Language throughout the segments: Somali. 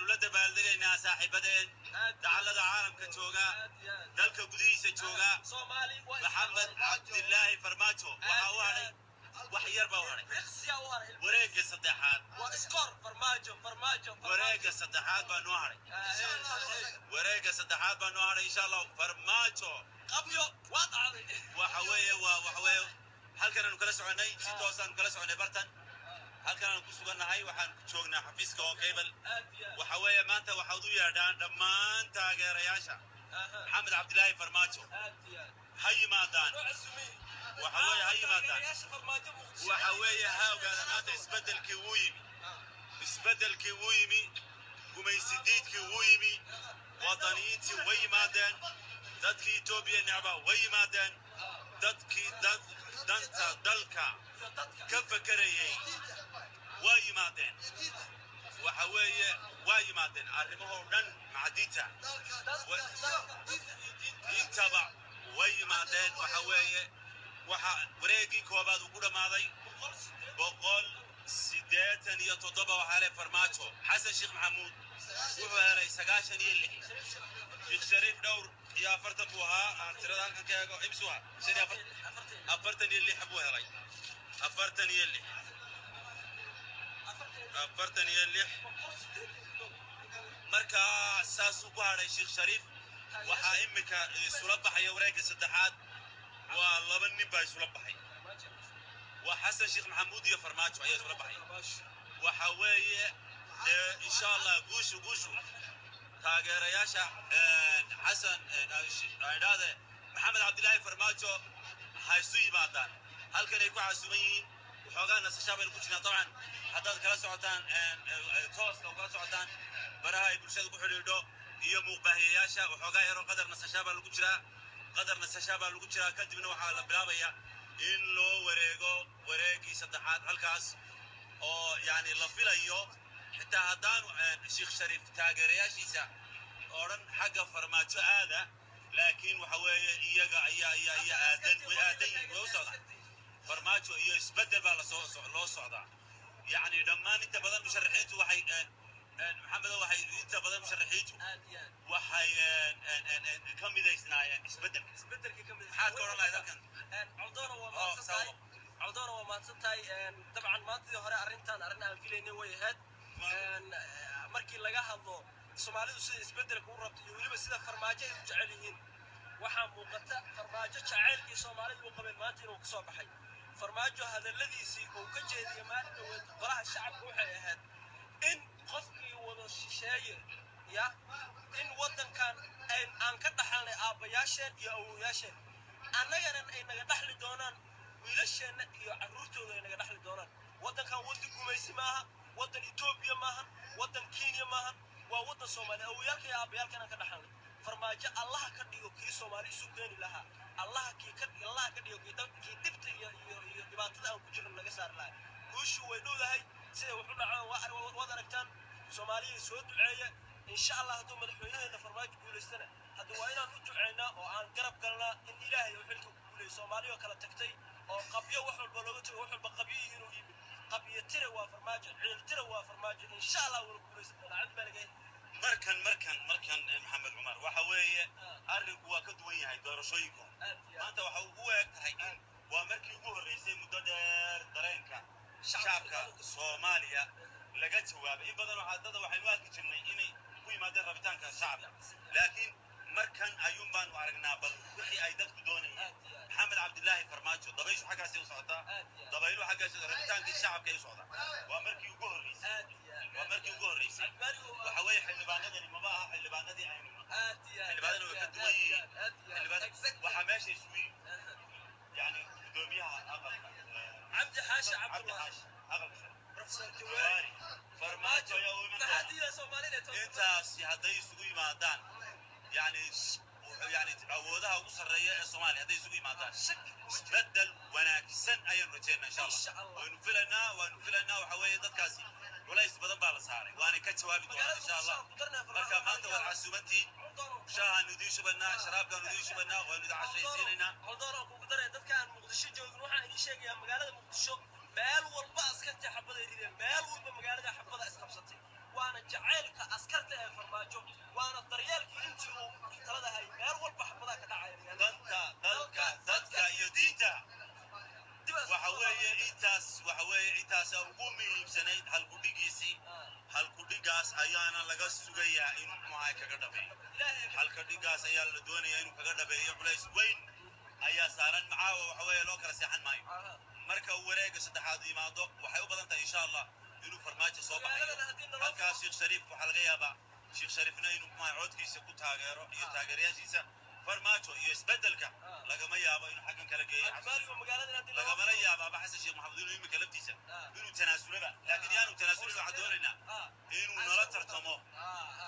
waxaanu la dabaaldegaynaa saaxiibadeen dacallada caalamka jooga dalka gudihiisa jooga maxamed cabdilaahi farmaajo waxaa u hadhay wax yar baa u hadhay wareegga saddexaad wareegga saddexaad baa noo hadhay wareegga saddexaad baa noo hadhay insha allah farmaajo waxa weeye halkan aanu kala soconay si toosaanu kala soconay bartan halkan aan ku sugannahay waxaan ku joognaa xafiiska oo cable waxa weeye maanta waxaad u yeedhaan dhammaan taageerayaasha maxamed cabdilaahi farmaajo ha yimaadaan waxa weeye ha yimaadaan waxa weeye ha ogaada maanta isbeddelkii wuu yimi gumaysidiidkii wuu yimi wadaniyiintii way yimaadeen dadkii etoobiya necba way yimaadeen dadkii danta dalka ka fakarayay waa yimaadeen waxa weeye waa yimaadeen arrimahoo dhan macadiinta intaba way yimaadeen waxa weeye waxa wareeggii koobaad ugu dhammaaday 187 waxaa leh farmaajo xasan sheekh maxamuud wuxuu helay 96 sheekh shariif dhowr iyo 40 buu ahaa aan tirada halkan ka eego imsuha 46 buu helay 46 markaa saasuu ku hadhay sheekh shariif waxaa imika isula baxaya wareegga saddexaad waa 2 nin baa isula baxay waa xasan sheekh maxamuud iyo farmaajo ayaa isula baxay waxa weeye insha allah guushu taageerayaasha xasan aydhaade maxamed cabdilaahi farmaajo ha isu yimaadaan halkan ay ku casuuman yihiin waxoogaa nasashaa baynu ku jirnaa dabcan haddaad kala socotaan tooska kala socotaan baraha ay bulshada ku xidhiidho iyo muuqbaahiyayaasha waxoogaa yaroo qadar nasashaa baa lagu jiraa kadibna waxaa la bilaabaya in loo wareego wareeggii saddexaad halkaas oo yani la filayo xitaa haddaanu sheekh shariif taageerayaashiisa oo dhan xagga farmaajo aada laakiin waxa weeye iyaga ayaa aadan way yihiin way u socdaan farmaajo iyo isbeddel baa loo socdaa yani dhammaan inta badan musharaxiintu waxay maxamedo waxay inta badan musharaxiintu waxay ka midaysnaayeen isbeddelkii ka mid maxaad ka odhan lahayd halkan cawdoona waa mahadsantahay dabcan maantadii hore arrin aan filaynay way ahayd markii laga hadlo soomaalidu sida isbeddelka u rabto iyo weliba sida farmaajo ay u jecel yihiin waxaa muuqata farmaajo jacaylkii soomaalidu u qabeen maanta inuu ka soo baxay farmaajo hadalladiisii uu ka jeediyey maalin dhaweed golaha shacabka waxay ahayd in qofkii wada shisheeye in waddankan aan ka dhaxalnay aabbayaasheen iyo awowayaasheen annagana ay naga dhaxli doonaan wiilasheenna iyo carruurtooda ay naga dhaxli doonaan waddankan waddan gumaysi maaha waddan etoobiya maahan waddan kenya maahan waa waddan soomaaliya awowayaalka iyo aabbayaalka inaan ka dhaxalnay farmaajo allaha ka dhigo kii soomaali isu keeni lahaa allaha ka dhigo kii dhibta iyo dhibaatada aan ku jirno naga saari lahaa guushu way dhowdahay siday wax u dhacaan waad aragtaan soomaaliya soo duceeya insha allah hadduu madaxweynaheena farmaajo guulaystana hadda waa inaan u duceynaa oo aan garab galnaa in ilaahay uu xilka ku guuleeyo soomaaliya oo kala tagtay oo qabyo wax walba looga tago wax walba qabyihi inuu yimid qabyo tira waa farmaajo ciil tira waa farmaajo insha allah wala guulaysan doonaa cad balagay markan maxamed cumar waxa weeye arrinku waa ka duwan yahay doorashooyinka maanta waxa ugu eeg tahay in waa markii ugu horreysay muddo dheer dareenka shacabka soomaaliya laga jawaabay in badan waxaynu arki jirnay inay ku yimaadeen rabitaanka shacabka laakiin markan ayuun baanu aragnaa bal wixii ay dadku doonayeen maxamed cabdilaahi farmaajo dabayshu xaggaasi u socotaa dabaylu xaggaasi rabitaankii shacabka ay u socdaa waa markii ugu horreysay waxa weeye xildhibaanadani maba aha xildhibaanadii aynu xildhibaanadani way ka duwan yihiin waxaa meesha isugu yimid yani gudoomiyaha aqalka cabdi xaashi aqalka professor jawaari farmaajo ayaa u iman intaasi hadday isugu yimaadaan yani awoodaha ugu sarreeya ee soomaaliya hadday isugu yimaadaan isbeddel wanaagsan ayaynu rajeynaa insha allah waynu filaynaa waxa weeye dadkaasi culays badan baa la saaray waana ka jawaabi doonaa insha allah marka maanta waad casuumantiin shaahaanu idiin shubanaa sharaabkaanu idiin shubanaa waanu idin cashaysiinaynaa cawdoona kugu daray dadkaan muqdisho joogin waxaan idiin sheegayaa magaalada muqdisho meel walba askartii xabaday rideen meel walba magaalada xabada isqabsatay waana jacaylka askar halkaas ayaana laga sugayaa inuu muxuahay kaga dhabeeyo halka dhigaas ayaa la doonayaa inuu kaga dhabeeyo culays weyn ayaa saaran macaawa waxa weeye loo kala seexan maayo marka wareega saddexaad yimaado waxay u badan tahay insha allah inuu farmaajo soo baxayo halkaas sheekh shariif waxaa laga yaabaa sheekh shariifna inuu muxuahay codkiisa ku taageero iyo taageerayaashiisa farmaajo iyo isbedelka lagama yaabo inuu xaggan kala geeyo lagamala yaabaaba xasan sheekh maxamed inuu imika laftiisa inuu tanaasulaba laakiin yaanu tanaasulin waxaan doonaynaa inuu nala tartamo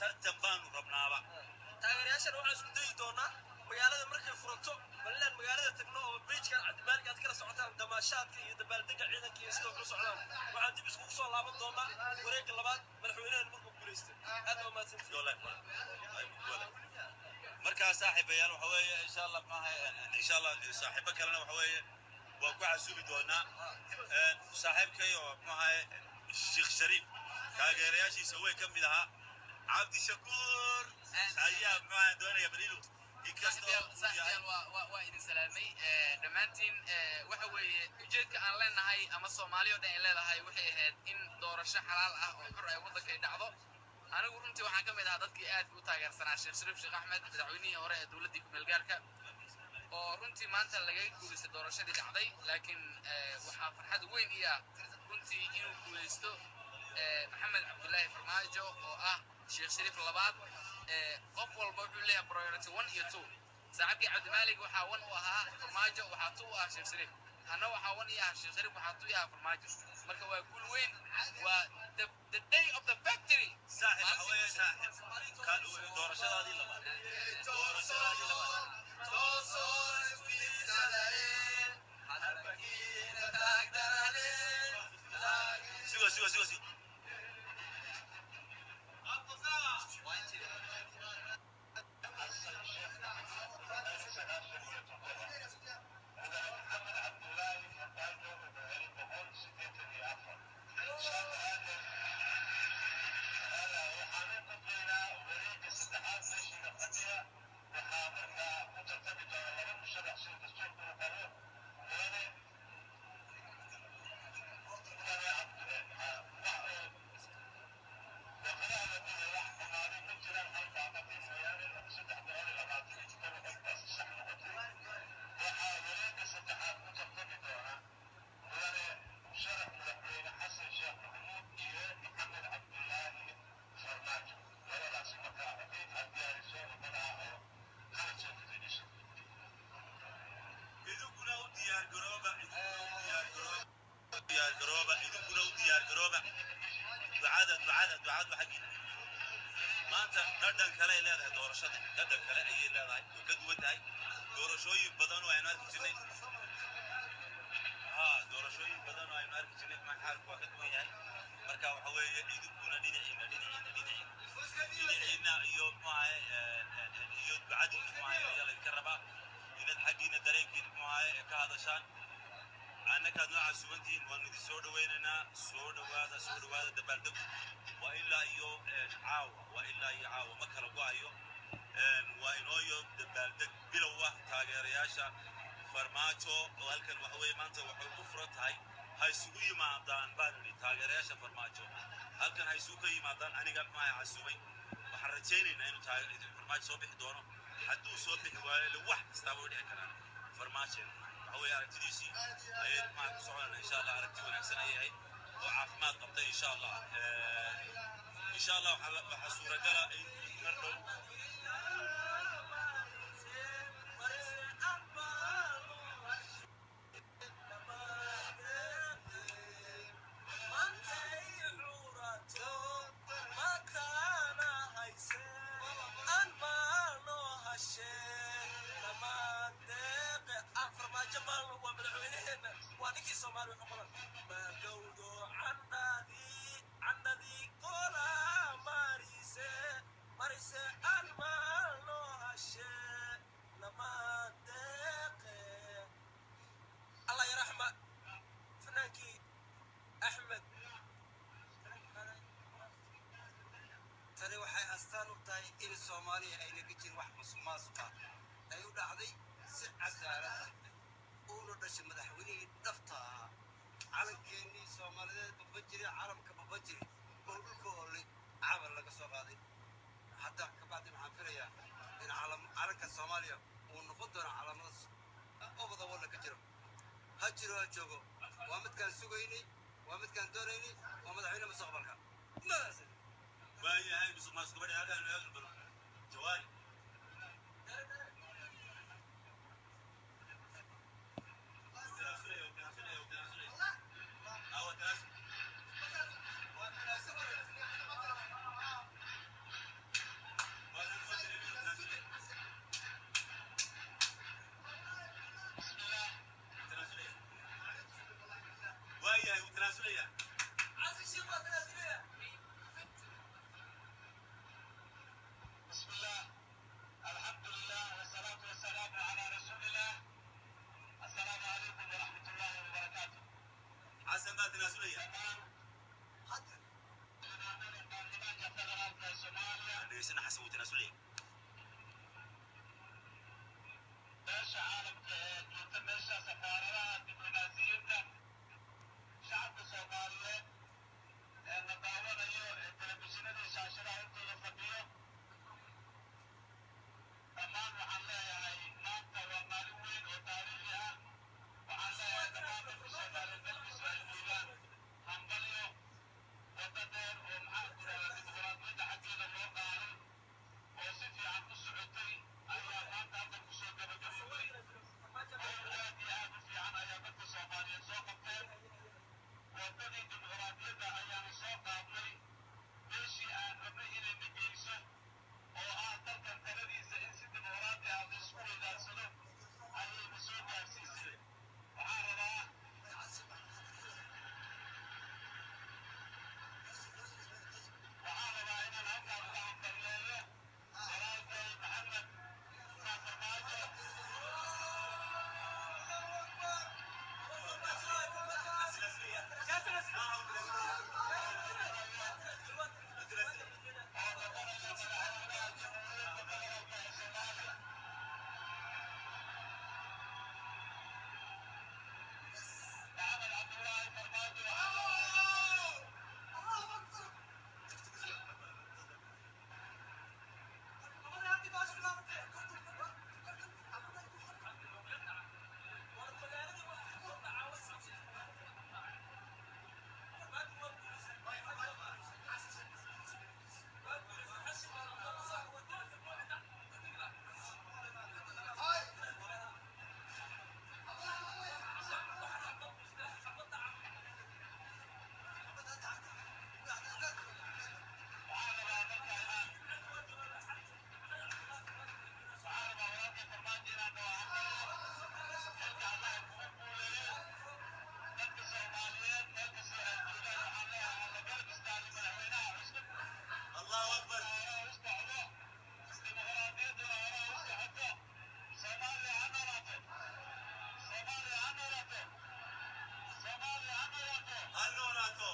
tartan baanu rabnaaba taageerayaashana waxaan isku dayi doonaa magaalada markay furanto balilaan magaalada tagno oo beijkan cabdimaalka aad kala socotaan damaashaadka iyo dabaaldega ciidanka iyo sida u socdaan waxaan dib iskugu soo laaban doonaa wareegga labaad madaxweynahan markuu guulaystay aad baa mahadsantihiin markaa saaxiibayaal waxa weeye insha allah insha allah saaxiibo kalena waxa weeye waa ku casuubi doonaa saaxiibkay oo maxahay sheekh shariif taageerayaashiisa way ka mid ahaa cabdi shakuur ayaa maxaa doonaya balilu waa idin salaamay dhammaantiin waxa weeye ujeedka aan leenahay ama soomaali oo dhan ay leedahay waxay ahayd in doorasho xalaal ah oo xor ay waddanka ay dhacdo anigu runtii waxaan ka mid ahaa dadkii aad u taageersanaa sheekh shariif sheekh axmed madaxweynihii hore ee dowladdii ku-meelgaarka oo runtii maanta laga guulaystay doorashadii dhacday laakiin waxaa farxad weyn ii ah runtii inuu guulaysto maxamed cabdullaahi farmaajo oo ah sheekh shariif labaad qof walba wuxuu leeyahay priority 1 iyo 2 saaxiibkii cabdimaalig waxaa 1 u ahaa farmaajo waxaa 2 u ah sheekh shariif anna waxaa 1 ii ah sheekh shariif waxaa 2 ii ah farmaajo marka waa guul weyn waa the day of the factory saaxiib waxa weeye saaxiib ka doorashadaadii labaad sigo ducadu xaqiina maanta dhadhan kale ay leedahay doorashada dhadhan kale ayay leedahay oo ka duwan tahay doorashooyin badan oo aynu arki jirnay doorashooyin badan oo aynu arki jirnay xaalku waa ka duwan yahay marka waxa weeye idinkuna dhinaciina iyo maxaaye iyo ducadii maxaaye ayaa laydinka rabaa inaad xaggiina dareenkiin maxaaye ka hadashaan annakaad noo casuubantihiin waanu idin soo dhawaynaynaa soo dhawaada dabaaldegu waa ilaa iyo caawa ma kala go-ayo waa inooyo dabaaldeg bilow ah taageerayaasha farmaajo oo halkan waxa weeye maanta waxay u furan tahay ha isugu yimaadaan baan idhi taageerayaasha farmaajo halkan ha isugu ka yimaadaan aniga maxaa casuumay waxaan rajaynaynaa inuu farmaajo soo bixi doono hadduu soo bixi waayo wax kastaaba way dhici karaan farmaajo هو يارتديسي أيه ما كسرنا إن شاء الله أرتدي ونحسن أيه وعافمات قبضة إن شاء الله إن شاء الله وحصورة قلا مرة Soomaaliya ay laga jir wax musuqmaasuqa ay u dhacday si cadaalad ah oo dhashay madaxweynihii dhabta ah calankeennii Soomaaliyeed babajiri calamka babajiri oo dhulka oo xasan uu tanaasulaya meesha caalamka ee joogta meesha safaaradaha diblomaasiyiinta shacabka soomaaliyeed ee la daawanayo ee telefishinadii shaashadaha intooda fadhiyo dhammaan waxaan leeyahay maanta waa maalin weyn oo taariikhi ah waxaan leeyahay dhammaan dadka soomaaliyeed dalkiisa ay joogaan hambalyo wadda dheer oo maxaan ku dhahaa dimuqraadiyadda xaggeeda loo qaaday oo si fiican u socotay ayaa maanta hadda kusoo gabagabowday howl aad iyo aad u fiican ayaa dadka soomaaliyeed soo qabteen waddadii dimuqraadiyadda ayaana soo qaadnay meeshii aan rabnay inayna geyso oo ah dalkan taladiisa in si dimuqraadi ah la isku weydaarsado ayayna soo gaarsiisay waxaan rabaa inaan halkaan uga hambalyeeyo walaalkay maxamed farmaajo maxamed cabdullaahi farmaajo allahu akbar ha noolaato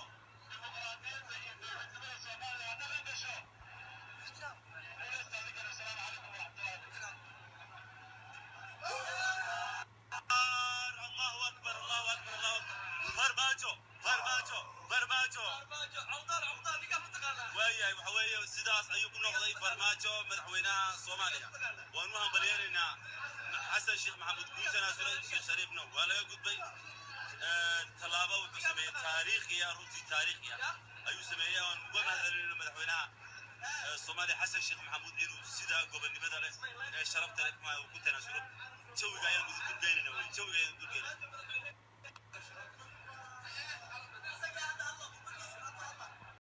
allahu akbar allahu akbar allahu akbar farmaajo waayahay waxa weeye sidaas ayuu ku noqday farmaajo madaxweynaha soomaaliya waanu hambalyeeraynaa xasan sheekh maxamuud kuu tanaasulay sheekh shariifna waa laga gudbay tallaabo wuxuu sameeyey taariikhiya runtii taariikhiya ayuu sameeyey oon uga mahadcelinayno madaxweynaha soomaaliya xasan sheekh maxamuud inuu sida gobonnimada leh ee sharafta leh ku tanaasulo jawiga ayaan dulgeynayna jawiga ayaan dulgeynayna